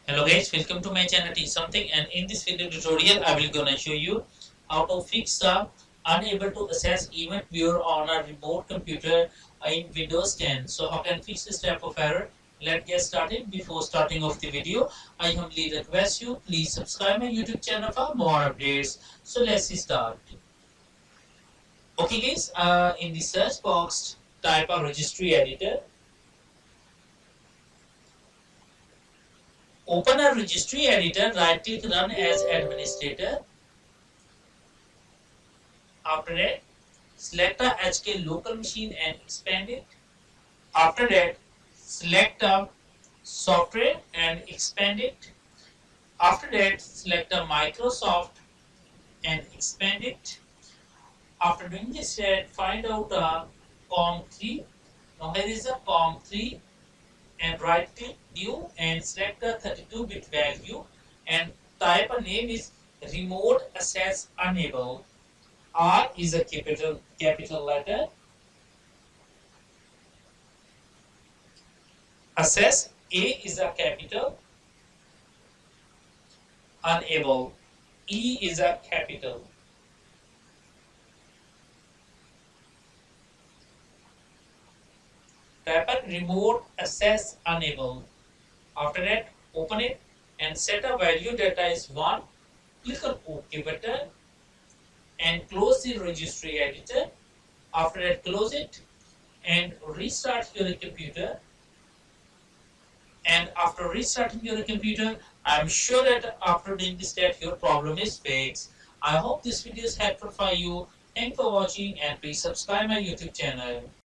Hello guys, welcome to my channel Teach Something, and in this video tutorial I will gonna show you how to fix the unable to access event viewer on a remote computer in Windows 10. So how can fix this type of error? Let's get started. Before starting off the video, I humbly request you please subscribe my YouTube channel for more updates. So let's start. Okay guys, in the search box type a registry editor. Open a registry editor, right click run as administrator. After that, select a HK local machine and expand it. After that, select a software and expand it. After that, select a Microsoft and expand it. After doing this, find out a COM3. Now here is a COM3 and right click new and select a 32-bit value and type a name is remote access enable. R is a capital letter. Access A is a capital. Enable E is a capital. Type a remote access enable. After that, open it and set a value that is 1. Click on OK button and close the registry editor. After that, close it and restart your computer. And after restarting your computer, I'm sure that after doing this that your problem is fixed. I hope this video is helpful for you. Thanks for watching and please subscribe my YouTube channel.